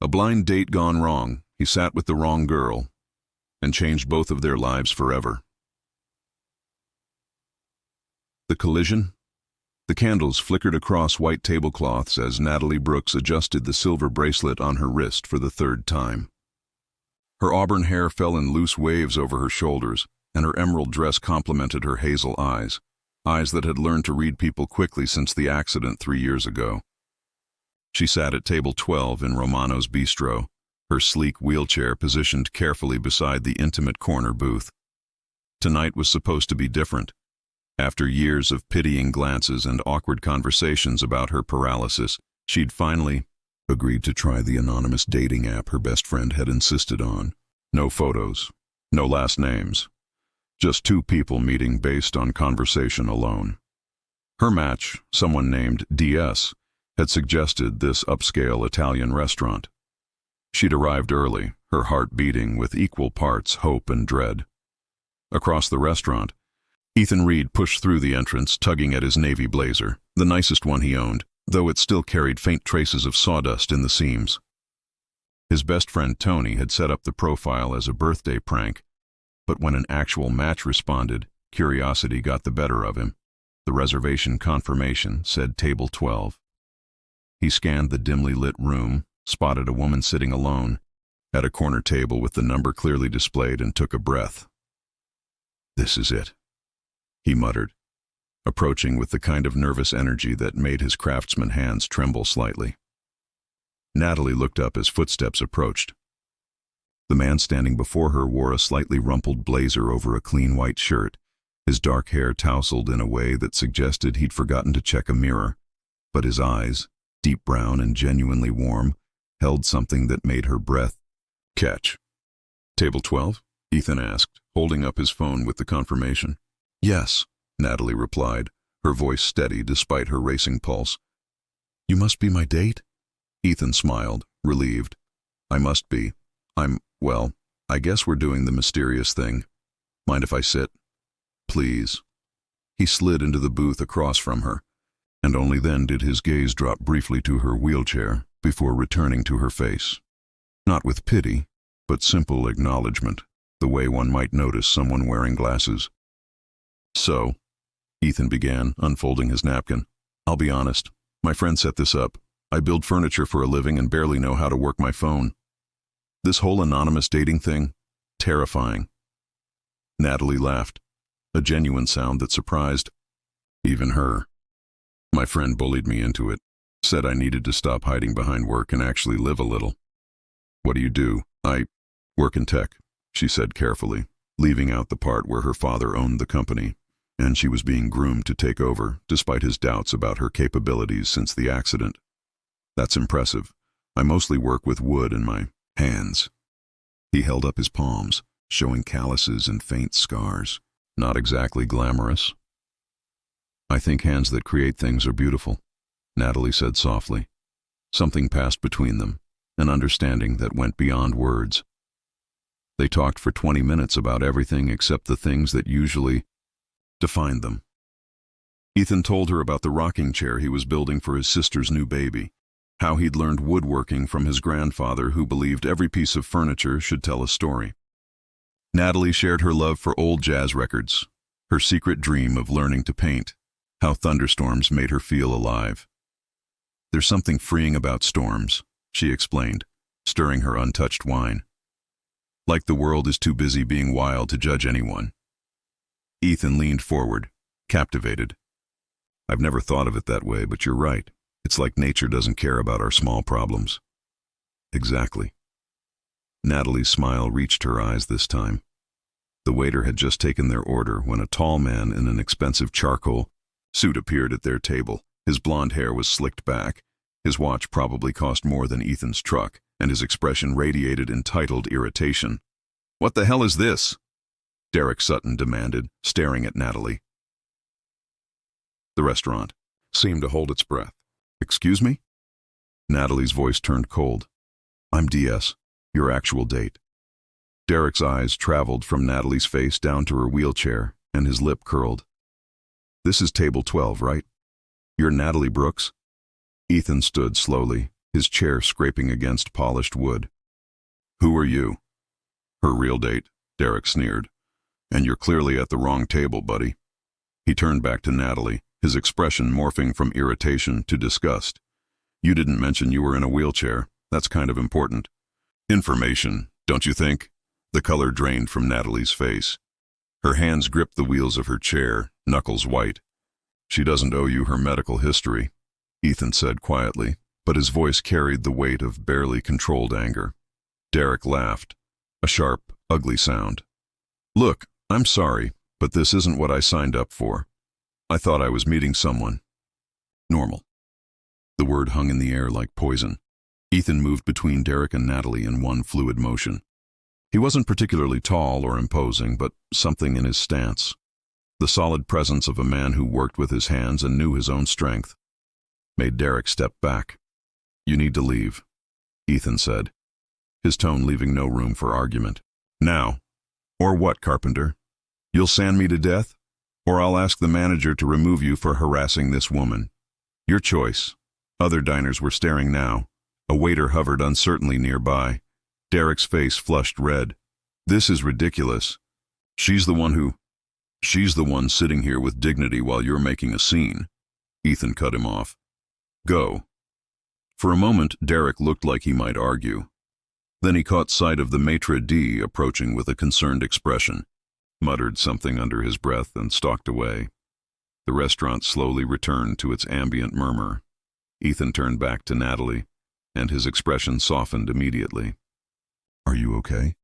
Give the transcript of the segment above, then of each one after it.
A blind date gone wrong. He sat with the wrong girl and changed both of their lives forever. The collision? The candles flickered across white tablecloths as Natalie Brooks adjusted the silver bracelet on her wrist for the third time. Her auburn hair fell in loose waves over her shoulders, and her emerald dress complemented her hazel eyes that had learned to read people quickly since the accident 3 years ago. She sat at table 12 in Romano's bistro, her sleek wheelchair positioned carefully beside the intimate corner booth. Tonight was supposed to be different. After years of pitying glances and awkward conversations about her paralysis, she'd finally agreed to try the anonymous dating app her best friend had insisted on. No photos, no last names, just two people meeting based on conversation alone. Her match, someone named DS, had suggested this upscale Italian restaurant. She'd arrived early, her heart beating with equal parts hope and dread. Across the restaurant, Ethan Reed pushed through the entrance, tugging at his navy blazer, the nicest one he owned, though it still carried faint traces of sawdust in the seams. His best friend Tony had set up the profile as a birthday prank, but when an actual match responded, curiosity got the better of him. The reservation confirmation said table 12. He scanned the dimly lit room, spotted a woman sitting alone at a corner table with the number clearly displayed, and took a breath. "This is it," he muttered, approaching with the kind of nervous energy that made his craftsman hands tremble slightly. Natalie looked up as footsteps approached. The man standing before her wore a slightly rumpled blazer over a clean white shirt, his dark hair tousled in a way that suggested he'd forgotten to check a mirror, but his eyes, deep brown and genuinely warm, held something that made her breath catch. "Table 12?" Ethan asked, holding up his phone with the confirmation. "Yes," Natalie replied, her voice steady despite her racing pulse. "You must be my date?" Ethan smiled, relieved. "I must be. Well, I guess we're doing the mysterious thing. Mind if I sit?" "Please." He slid into the booth across from her, and only then did his gaze drop briefly to her wheelchair before returning to her face. Not with pity, but simple acknowledgement, the way one might notice someone wearing glasses. "So," Ethan began, unfolding his napkin, "I'll be honest, my friend set this up. I build furniture for a living and barely know how to work my phone. This whole anonymous dating thing, terrifying." Natalie laughed, a genuine sound that surprised even her. "My friend bullied me into it, said I needed to stop hiding behind work and actually live a little." "What do you do?" "I work in tech," she said carefully, leaving out the part where her father owned the company, and she was being groomed to take over, despite his doubts about her capabilities since the accident. "That's impressive. I mostly work with wood in my hands." He held up his palms, showing calluses and faint scars. "Not exactly glamorous." "I think hands that create things are beautiful," Natalie said softly. Something passed between them, an understanding that went beyond words. They talked for 20 minutes about everything except the things that usually defined them. Ethan told her about the rocking chair he was building for his sister's new baby, how he'd learned woodworking from his grandfather who believed every piece of furniture should tell a story. Natalie shared her love for old jazz records, her secret dream of learning to paint, how thunderstorms made her feel alive. "There's something freeing about storms," she explained, stirring her untouched wine. "Like the world is too busy being wild to judge anyone." Ethan leaned forward, captivated. "I've never thought of it that way, but you're right. It's like nature doesn't care about our small problems." "Exactly." Natalie's smile reached her eyes this time. The waiter had just taken their order when a tall man in an expensive charcoal suit appeared at their table. His blonde hair was slicked back. His watch probably cost more than Ethan's truck, and his expression radiated entitled irritation. "What the hell is this?" Derek Sutton demanded, staring at Natalie. The restaurant seemed to hold its breath. "Excuse me?" Natalie's voice turned cold. "I'm DS, your actual date." Derek's eyes traveled from Natalie's face down to her wheelchair, and his lip curled. "This is table 12, right? You're Natalie Brooks?" Ethan stood slowly, his chair scraping against polished wood. "Who are you?" "Her real date," Derek sneered. "And you're clearly at the wrong table, buddy." He turned back to Natalie, his expression morphing from irritation to disgust. "You didn't mention you were in a wheelchair. That's kind of important." "Information, don't you think?" The color drained from Natalie's face. Her hands gripped the wheels of her chair, knuckles white. "She doesn't owe you her medical history," Ethan said quietly, but his voice carried the weight of barely controlled anger. Derek laughed, a sharp, ugly sound. "Look, I'm sorry, but this isn't what I signed up for. I thought I was meeting someone normal." The word hung in the air like poison. Ethan moved between Derek and Natalie in one fluid motion. He wasn't particularly tall or imposing, but something in his stance, the solid presence of a man who worked with his hands and knew his own strength, made Derek step back. "You need to leave," Ethan said, his tone leaving no room for argument. "Now. Or what, Carpenter? You'll sand me to death? Or I'll ask the manager to remove you for harassing this woman. Your choice." Other diners were staring now. A waiter hovered uncertainly nearby. Derek's face flushed red. "This is ridiculous. She's the one sitting here with dignity while you're making a scene." Ethan cut him off. "Go." For a moment, Derek looked like he might argue. Then he caught sight of the maitre d' approaching with a concerned expression, muttered something under his breath, and stalked away. The restaurant slowly returned to its ambient murmur. Ethan turned back to Natalie, and his expression softened immediately. "Are you okay?"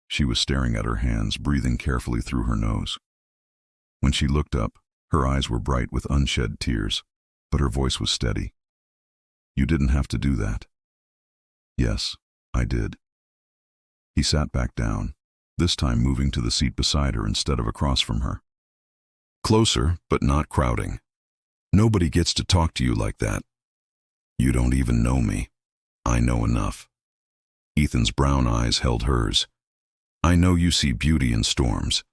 She was staring at her hands, breathing carefully through her nose. When she looked up, her eyes were bright with unshed tears, but her voice was steady. "You didn't have to do that." "Yes, I did." He sat back down, this time moving to the seat beside her instead of across from her. Closer, but not crowding. "Nobody gets to talk to you like that. You don't even know me. I know enough." Ethan's brown eyes held hers. "I know you see beauty in storms.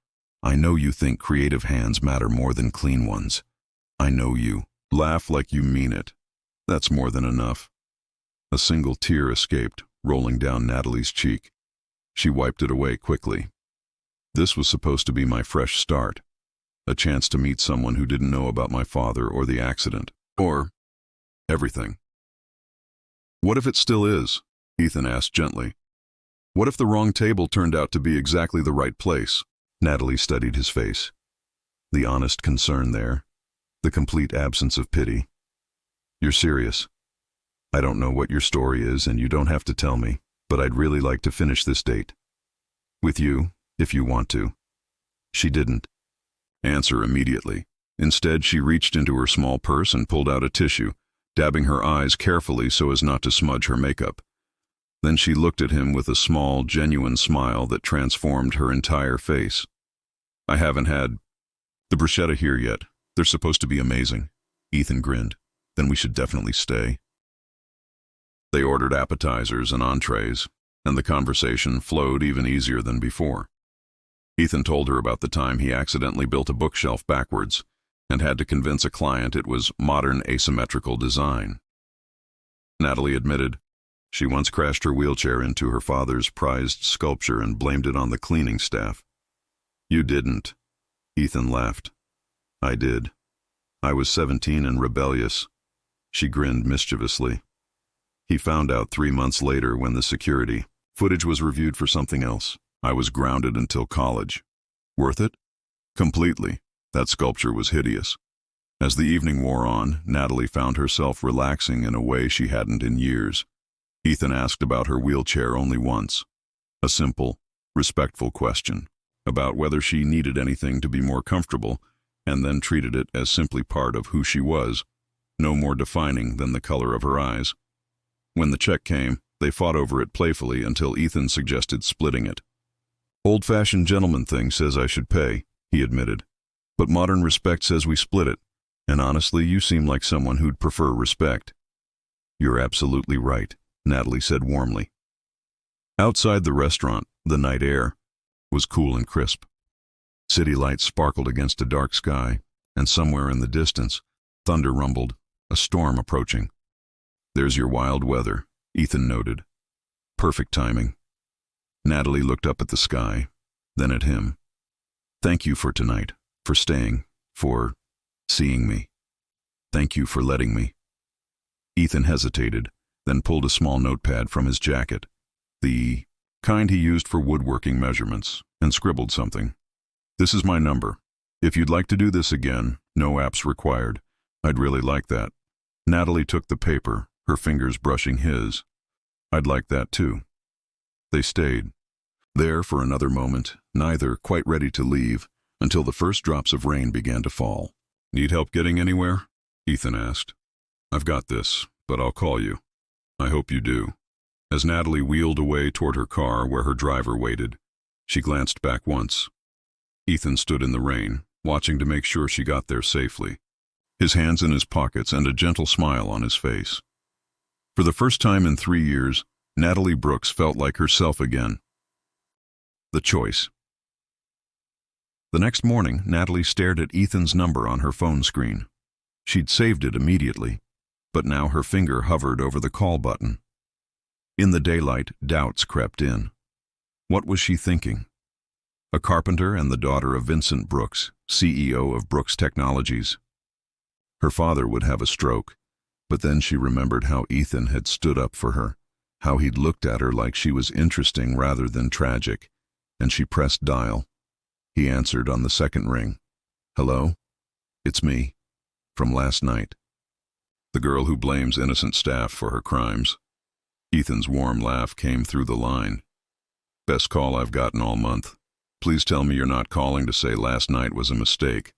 I know you think creative hands matter more than clean ones. I know you laugh like you mean it. That's more than enough." A single tear escaped, rolling down Natalie's cheek. She wiped it away quickly. "This was supposed to be my fresh start. A chance to meet someone who didn't know about my father or the accident, or everything." "What if it still is?" Ethan asked gently. "What if the wrong table turned out to be exactly the right place?" Natalie studied his face. The honest concern there, the complete absence of pity. "You're serious? I don't know what your story is, and you don't have to tell me, but I'd really like to finish this date. With you, if you want to." She didn't answer immediately. Instead, she reached into her small purse and pulled out a tissue, dabbing her eyes carefully so as not to smudge her makeup. Then she looked at him with a small, genuine smile that transformed her entire face. "I haven't had the bruschetta here yet. They're supposed to be amazing." Ethan grinned. "Then we should definitely stay." They ordered appetizers and entrees, and the conversation flowed even easier than before. Ethan told her about the time he accidentally built a bookshelf backwards and had to convince a client it was modern asymmetrical design. Natalie admitted she once crashed her wheelchair into her father's prized sculpture and blamed it on the cleaning staff. "You didn't," Ethan laughed. "I did. I was 17 and rebellious." She grinned mischievously. He found out 3 months later when the security footage was reviewed for something else. I was grounded until college. Worth it? Completely. That sculpture was hideous. As the evening wore on, Natalie found herself relaxing in a way she hadn't in years. Ethan asked about her wheelchair only once. A simple, respectful question about whether she needed anything to be more comfortable, and then treated it as simply part of who she was, no more defining than the color of her eyes. When the check came, they fought over it playfully until Ethan suggested splitting it. "Old-fashioned gentleman thing says I should pay," he admitted. "But modern respect says we split it, and honestly, you seem like someone who'd prefer respect." "You're absolutely right," Natalie said warmly. Outside the restaurant, the night air was cool and crisp. City lights sparkled against a dark sky, and somewhere in the distance, thunder rumbled, a storm approaching. "There's your wild weather," Ethan noted. "Perfect timing." Natalie looked up at the sky, then at him. "Thank you for tonight, for staying, for seeing me. Thank you for letting me." Ethan hesitated, then pulled a small notepad from his jacket, the kind he used for woodworking measurements, and scribbled something. "This is my number. If you'd like to do this again, no apps required. I'd really like that." Natalie took the paper, her fingers brushing his. "I'd like that too." They stayed there for another moment, neither quite ready to leave, until the first drops of rain began to fall. "Need help getting anywhere?" Ethan asked. "I've got this, but I'll call you." "I hope you do." As Natalie wheeled away toward her car where her driver waited, she glanced back once. Ethan stood in the rain, watching to make sure she got there safely, his hands in his pockets and a gentle smile on his face. For the first time in 3 years, Natalie Brooks felt like herself again. The choice. The next morning, Natalie stared at Ethan's number on her phone screen. She'd saved it immediately, but now her finger hovered over the call button. In the daylight, doubts crept in. What was she thinking? A carpenter and the daughter of Vincent Brooks, CEO of Brooks Technologies. Her father would have a stroke, but then she remembered how Ethan had stood up for her, how he'd looked at her like she was interesting rather than tragic, and she pressed dial. He answered on the second ring. "Hello? It's me. From last night. The girl who blames innocent staff for her crimes." Ethan's warm laugh came through the line. "Best call I've gotten all month. Please tell me you're not calling to say last night was a mistake."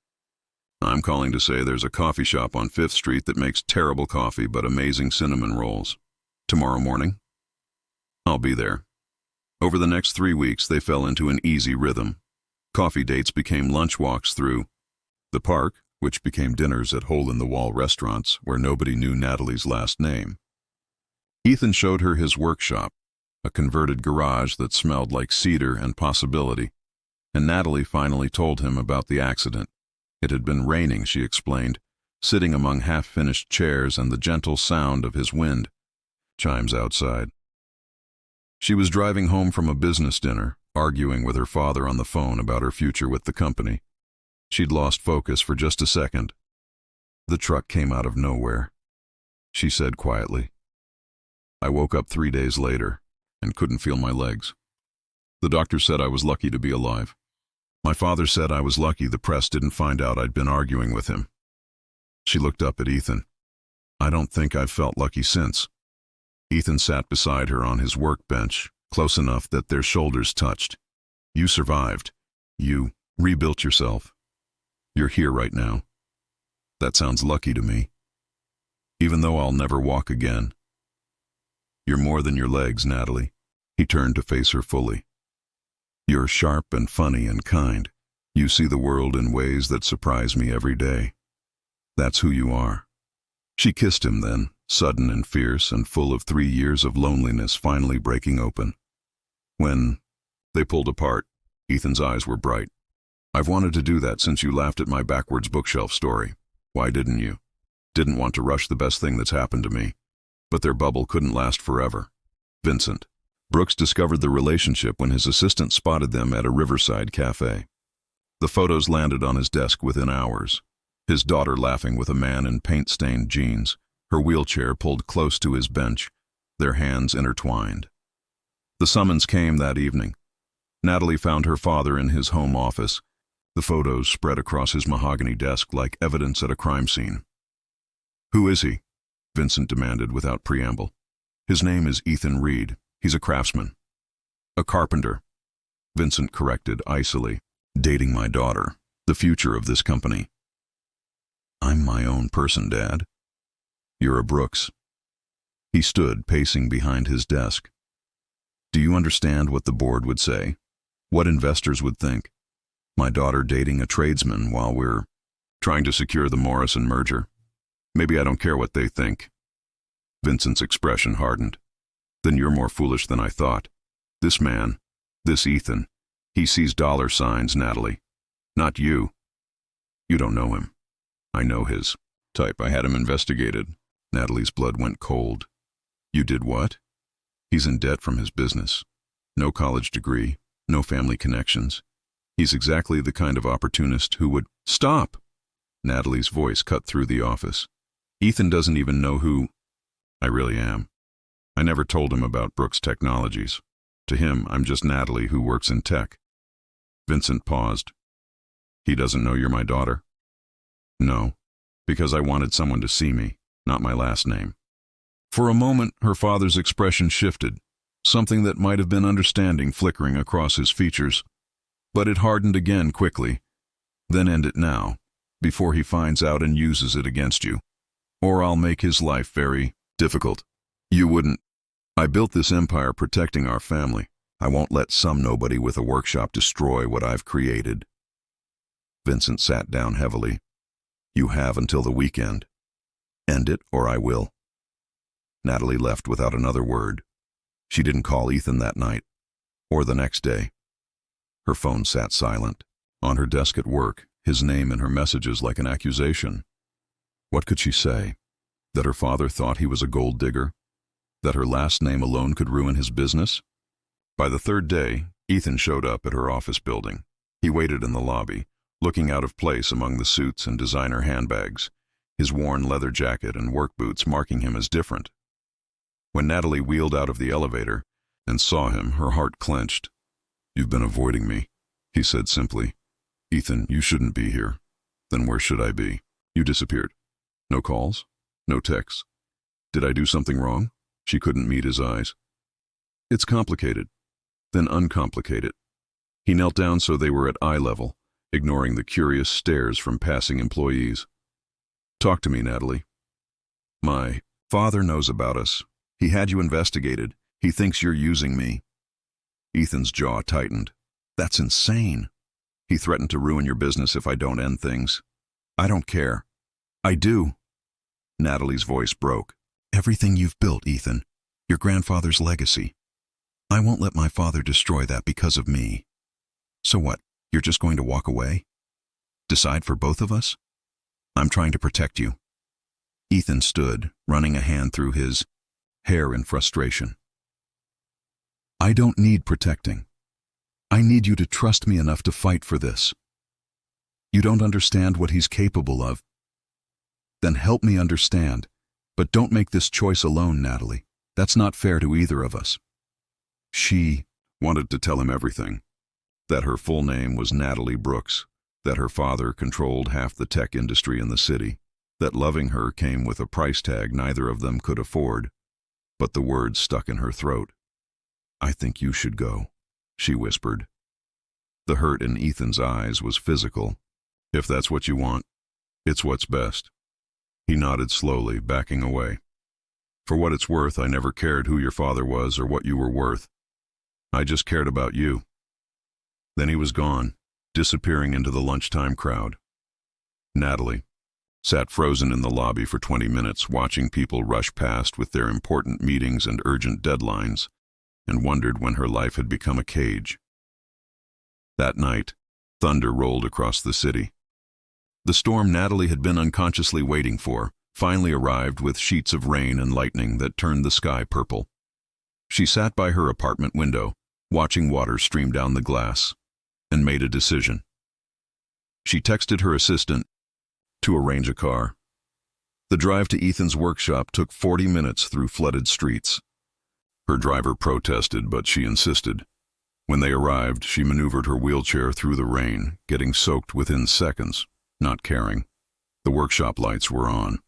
"I'm calling to say there's a coffee shop on 5th Street that makes terrible coffee but amazing cinnamon rolls. Tomorrow morning?" "I'll be there." Over the next 3 weeks, they fell into an easy rhythm. Coffee dates became lunch walks through the park, which became dinners at hole-in-the-wall restaurants where nobody knew Natalie's last name. Ethan showed her his workshop, a converted garage that smelled like cedar and possibility, and Natalie finally told him about the accident. It had been raining, she explained, sitting among half-finished chairs and the gentle sound of his wind chimes outside. She was driving home from a business dinner, arguing with her father on the phone about her future with the company. She'd lost focus for just a second. The truck came out of nowhere. She said quietly, "I woke up 3 days later and couldn't feel my legs. The doctor said I was lucky to be alive. My father said I was lucky the press didn't find out I'd been arguing with him." She looked up at Ethan. "I don't think I've felt lucky since." Ethan sat beside her on his workbench, close enough that their shoulders touched. "You survived. You rebuilt yourself. You're here right now. That sounds lucky to me. Even though I'll never walk again." "You're more than your legs, Natalie." He turned to face her fully. "You're sharp and funny and kind. You see the world in ways that surprise me every day. That's who you are." She kissed him then, sudden and fierce and full of 3 years of loneliness finally breaking open. When they pulled apart, Ethan's eyes were bright. "I've wanted to do that since you laughed at my backwards bookshelf story. Why didn't you? Didn't want to rush the best thing that's happened to me." But their bubble couldn't last forever. Vincent. Brooks discovered the relationship when his assistant spotted them at a riverside cafe. The photos landed on his desk within hours. His daughter laughing with a man in paint-stained jeans, her wheelchair pulled close to his bench, their hands intertwined. The summons came that evening. Natalie found her father in his home office, the photos spread across his mahogany desk like evidence at a crime scene. "Who is he?" Vincent demanded without preamble. "His name is Ethan Reed. He's a craftsman." "A carpenter," Vincent corrected icily. "Dating my daughter, the future of this company." "I'm my own person, Dad." "You're a Brooks." He stood pacing behind his desk. "Do you understand what the board would say? What investors would think? My daughter dating a tradesman while we're trying to secure the Morrison merger? Maybe I don't care what they think." Vincent's expression hardened. "Then you're more foolish than I thought. This man, this Ethan, he sees dollar signs, Natalie. Not you. You don't know him. I know his type. I had him investigated." Natalie's blood went cold. You did what? He's in debt from his business. No college degree, no family connections. He's exactly the kind of opportunist who would— Stop! Natalie's voice cut through the office. Ethan doesn't even know who I really am. I never told him about Brooks Technologies. To him, I'm just Natalie who works in tech. Vincent paused. He doesn't know you're my daughter? No, because I wanted someone to see me, not my last name. For a moment, her father's expression shifted, something that might have been understanding flickering across his features. But it hardened again quickly. Then end it now, before he finds out and uses it against you. Or I'll make his life very difficult. You wouldn't. I built this empire protecting our family. I won't let some nobody with a workshop destroy what I've created. Vincent sat down heavily. You have until the weekend. End it or I will. Natalie left without another word. She didn't call Ethan that night, or the next day. Her phone sat silent. On her desk at work, his name in her messages like an accusation. What could she say? That her father thought he was a gold digger? That her last name alone could ruin his business? By the third day, Ethan showed up at her office building. He waited in the lobby, looking out of place among the suits and designer handbags, his worn leather jacket and work boots marking him as different. When Natalie wheeled out of the elevator and saw him, her heart clenched. You've been avoiding me, he said simply. Ethan, you shouldn't be here. Then where should I be? You disappeared. No calls? No texts? Did I do something wrong? She couldn't meet his eyes. It's complicated. Then uncomplicate it. He knelt down so they were at eye level, ignoring the curious stares from passing employees. Talk to me, Natalie. My father knows about us. He had you investigated. He thinks you're using me. Ethan's jaw tightened. That's insane. He threatened to ruin your business if I don't end things. I don't care. I do. Natalie's voice broke. Everything you've built, Ethan. Your grandfather's legacy. I won't let my father destroy that because of me. So what? You're just going to walk away? Decide for both of us? I'm trying to protect you. Ethan stood, running a hand through his hair in frustration. I don't need protecting. I need you to trust me enough to fight for this. You don't understand what he's capable of? Then help me understand. But don't make this choice alone, Natalie. That's not fair to either of us. She wanted to tell him everything. That her full name was Natalie Brooks. That her father controlled half the tech industry in the city. That loving her came with a price tag neither of them could afford. But the words stuck in her throat. I think you should go, she whispered. The hurt in Ethan's eyes was physical. If that's what you want, it's what's best. He nodded slowly, backing away. For what it's worth, I never cared who your father was or what you were worth. I just cared about you. Then he was gone, disappearing into the lunchtime crowd. Natalie sat frozen in the lobby for 20 minutes, watching people rush past with their important meetings and urgent deadlines, and wondered when her life had become a cage. That night, thunder rolled across the city. The storm Natalie had been unconsciously waiting for finally arrived with sheets of rain and lightning that turned the sky purple. She sat by her apartment window, watching water stream down the glass, and made a decision. She texted her assistant to arrange a car. The drive to Ethan's workshop took 40 minutes through flooded streets. Her driver protested, but she insisted. When they arrived, she maneuvered her wheelchair through the rain, getting soaked within seconds, not caring. The workshop lights were on.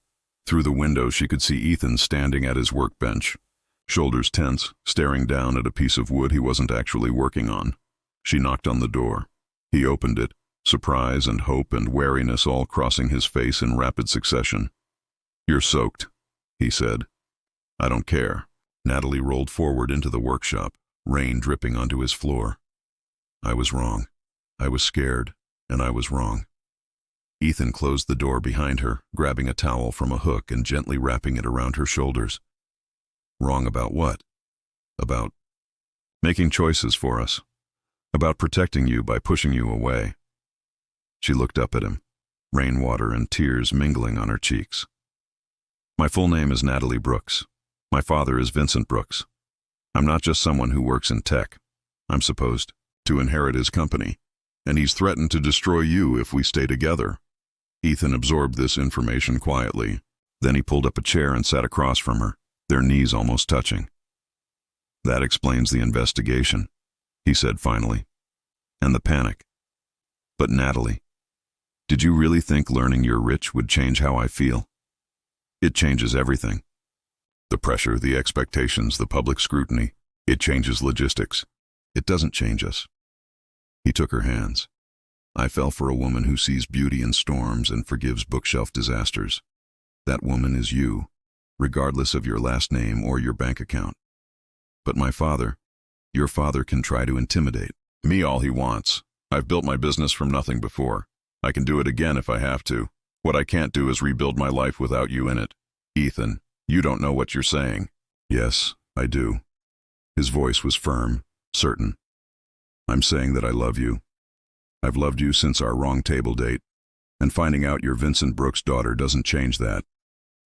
Through the window, she could see Ethan standing at his workbench, shoulders tense, staring down at a piece of wood he wasn't actually working on. She knocked on the door. He opened it, surprise and hope and wariness all crossing his face in rapid succession. You're soaked, he said. I don't care. Natalie rolled forward into the workshop, rain dripping onto his floor. I was wrong. I was scared, and I was wrong. Ethan closed the door behind her, grabbing a towel from a hook and gently wrapping it around her shoulders. Wrong about what? About making choices for us. About protecting you by pushing you away. She looked up at him, rainwater and tears mingling on her cheeks. My full name is Natalie Brooks. My father is Vincent Brooks. I'm not just someone who works in tech. I'm supposed to inherit his company, and he's threatened to destroy you if we stay together." Ethan absorbed this information quietly. Then he pulled up a chair and sat across from her, their knees almost touching. "That explains the investigation," he said finally, "and the panic. But Natalie, did you really think learning you're rich would change how I feel? It changes everything. The pressure, the expectations, the public scrutiny. It changes logistics. It doesn't change us." He took her hands. "I fell for a woman who sees beauty in storms and forgives bookshelf disasters. That woman is you, regardless of your last name or your bank account. But my father, your father can try to intimidate me all he wants. I've built my business from nothing before. I can do it again if I have to. What I can't do is rebuild my life without you in it. Ethan, you don't know what you're saying." "Yes, I do." His voice was firm, certain. "I'm saying that I love you. I've loved you since our wrong table date, and finding out you're Vincent Brooks' daughter doesn't change that.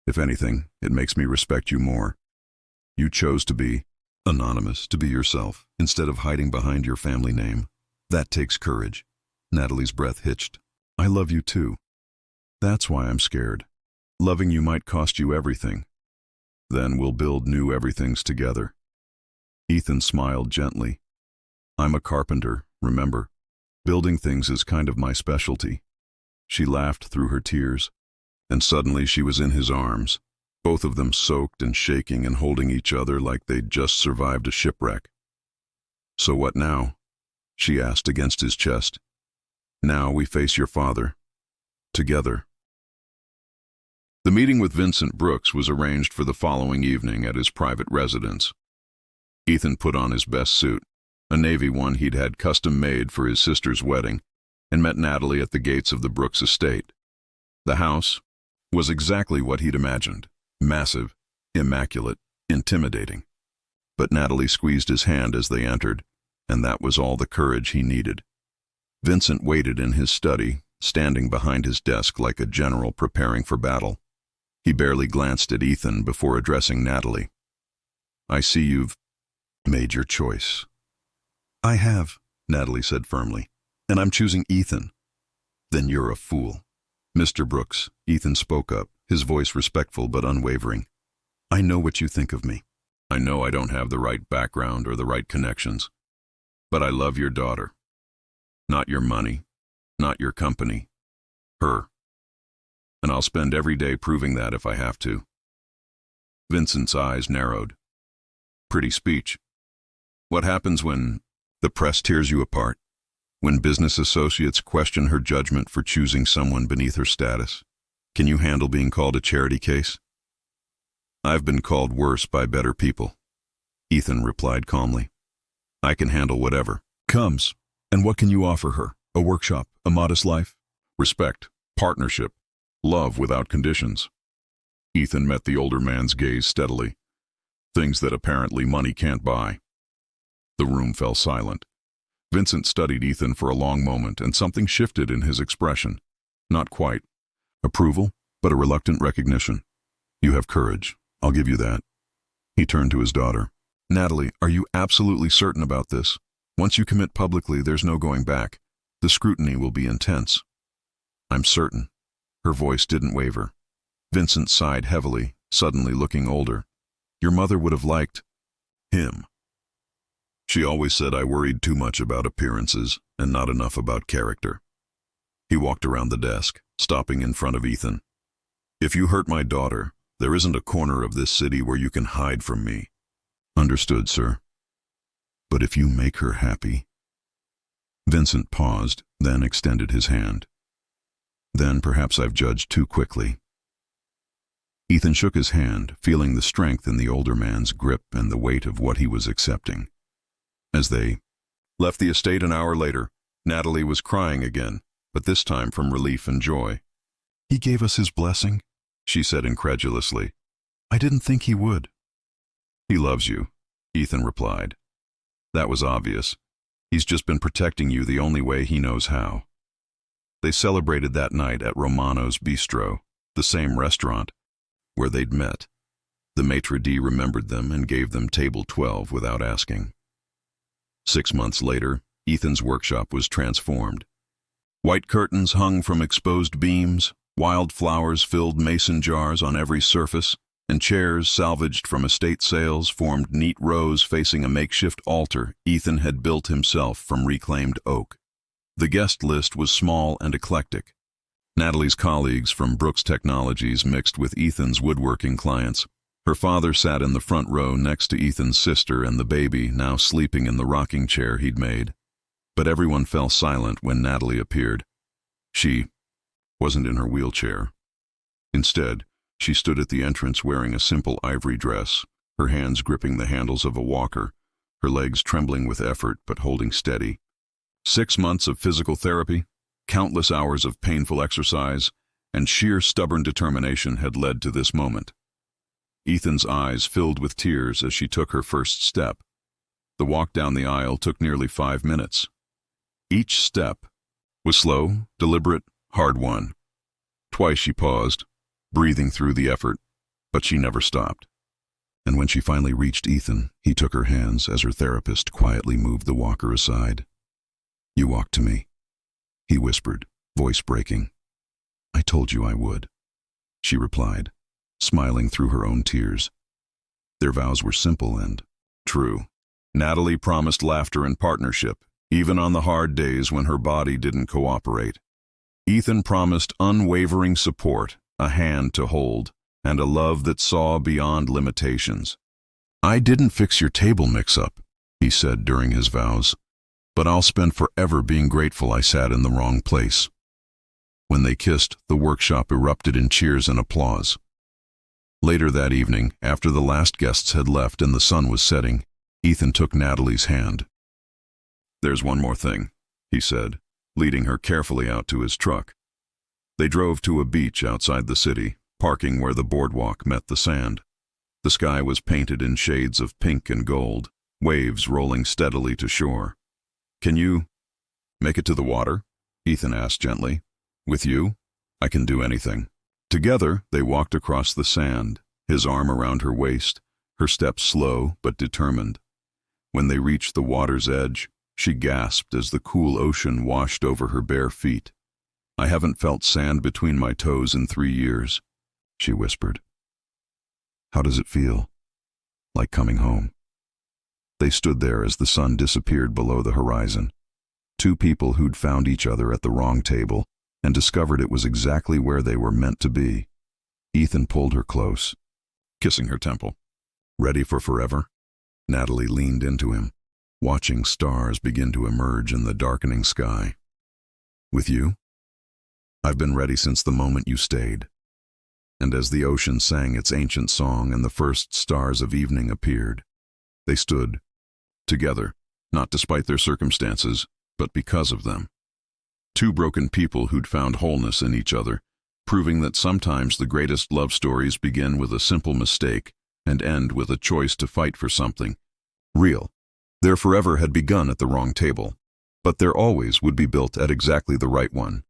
If anything, it makes me respect you more. You chose to be anonymous, to be yourself, instead of hiding behind your family name. That takes courage." Natalie's breath hitched. "I love you too. That's why I'm scared. Loving you might cost you everything. Then we'll build new everythings together." Ethan smiled gently. "I'm a carpenter, remember? Building things is kind of my specialty." She laughed through her tears, and suddenly she was in his arms, both of them soaked and shaking and holding each other like they'd just survived a shipwreck. "So what now?" she asked against his chest. "Now we face your father. Together." The meeting with Vincent Brooks was arranged for the following evening at his private residence. Ethan put on his best suit, a navy one he'd had custom made for his sister's wedding, and met Natalie at the gates of the Brooks estate. The house was exactly what he'd imagined: massive, immaculate, intimidating. But Natalie squeezed his hand as they entered, and that was all the courage he needed. Vincent waited in his study, standing behind his desk like a general preparing for battle. He barely glanced at Ethan before addressing Natalie. "I see you've made your choice." "I have," Natalie said firmly, "and I'm choosing Ethan." "Then you're a fool." "Mr. Brooks," Ethan spoke up, his voice respectful but unwavering. "I know what you think of me. I know I don't have the right background or the right connections. But I love your daughter. Not your money, not your company. Her. And I'll spend every day proving that if I have to." Vincent's eyes narrowed. "Pretty speech. What happens when the press tears you apart? When business associates question her judgment for choosing someone beneath her status? Can you handle being called a charity case?" "I've been called worse by better people," Ethan replied calmly. "I can handle whatever comes." "And what can you offer her? A workshop, a modest life?" "Respect, partnership, love without conditions." Ethan met the older man's gaze steadily. "Things that apparently money can't buy." The room fell silent. Vincent studied Ethan for a long moment, and something shifted in his expression. Not quite approval, but a reluctant recognition. "You have courage, I'll give you that." He turned to his daughter. "Natalie, are you absolutely certain about this? Once you commit publicly, there's no going back. The scrutiny will be intense." "I'm certain." Her voice didn't waver. Vincent sighed heavily, suddenly looking older. "Your mother would have liked him. She always said I worried too much about appearances and not enough about character." He walked around the desk, stopping in front of Ethan. "If you hurt my daughter, there isn't a corner of this city where you can hide from me." "Understood, sir. But if you make her happy..." Vincent paused, then extended his hand. "Then perhaps I've judged too quickly." Ethan shook his hand, feeling the strength in the older man's grip and the weight of what he was accepting. As they left the estate an hour later, Natalie was crying again, but this time from relief and joy. "He gave us his blessing," she said incredulously. "I didn't think he would." "He loves you," Ethan replied. "That was obvious. He's just been protecting you the only way he knows how." They celebrated that night at Romano's Bistro, the same restaurant, where they'd met. The maitre d' remembered them and gave them table 12 without asking. 6 months later, Ethan's workshop was transformed. White curtains hung from exposed beams, wild flowers filled mason jars on every surface, and chairs salvaged from estate sales formed neat rows facing a makeshift altar Ethan had built himself from reclaimed oak. The guest list was small and eclectic. Natalie's colleagues from Brooks Technologies mixed with Ethan's woodworking clients. Her father sat in the front row next to Ethan's sister and the baby, now sleeping in the rocking chair he'd made. But everyone fell silent when Natalie appeared. She wasn't in her wheelchair. Instead, she stood at the entrance wearing a simple ivory dress, her hands gripping the handles of a walker, her legs trembling with effort but holding steady. 6 months of physical therapy, countless hours of painful exercise, and sheer stubborn determination had led to this moment. Ethan's eyes filled with tears as she took her first step. The walk down the aisle took nearly 5 minutes. Each step was slow, deliberate, hard-won. Twice she paused, breathing through the effort, but she never stopped. And when she finally reached Ethan, he took her hands as her therapist quietly moved the walker aside. "You walk to me," he whispered, voice breaking. "I told you I would," she replied, smiling through her own tears. Their vows were simple and true. Natalie promised laughter and partnership, even on the hard days when her body didn't cooperate. Ethan promised unwavering support, a hand to hold, and a love that saw beyond limitations. "I didn't fix your table mix-up," he said during his vows, "but I'll spend forever being grateful I sat in the wrong place." When they kissed, the workshop erupted in cheers and applause. Later that evening, after the last guests had left and the sun was setting, Ethan took Natalie's hand. "There's one more thing," he said, leading her carefully out to his truck. They drove to a beach outside the city, parking where the boardwalk met the sand. The sky was painted in shades of pink and gold, waves rolling steadily to shore. "Can you make it to the water?" Ethan asked gently. "With you, I can do anything." Together, they walked across the sand, his arm around her waist, her steps slow but determined. When they reached the water's edge, she gasped as the cool ocean washed over her bare feet. "I haven't felt sand between my toes in 3 years," she whispered. "How does it feel?" "Like coming home." They stood there as the sun disappeared below the horizon. Two people who'd found each other at the wrong table and discovered it was exactly where they were meant to be. Ethan pulled her close, kissing her temple. "Ready for forever?" Natalie leaned into him, watching stars begin to emerge in the darkening sky. "With you? I've been ready since the moment you stayed." And as the ocean sang its ancient song and the first stars of evening appeared, they stood together, not despite their circumstances, but because of them. Two broken people who'd found wholeness in each other, proving that sometimes the greatest love stories begin with a simple mistake and end with a choice to fight for something real. Their forever had begun at the wrong table, but their always would be built at exactly the right one.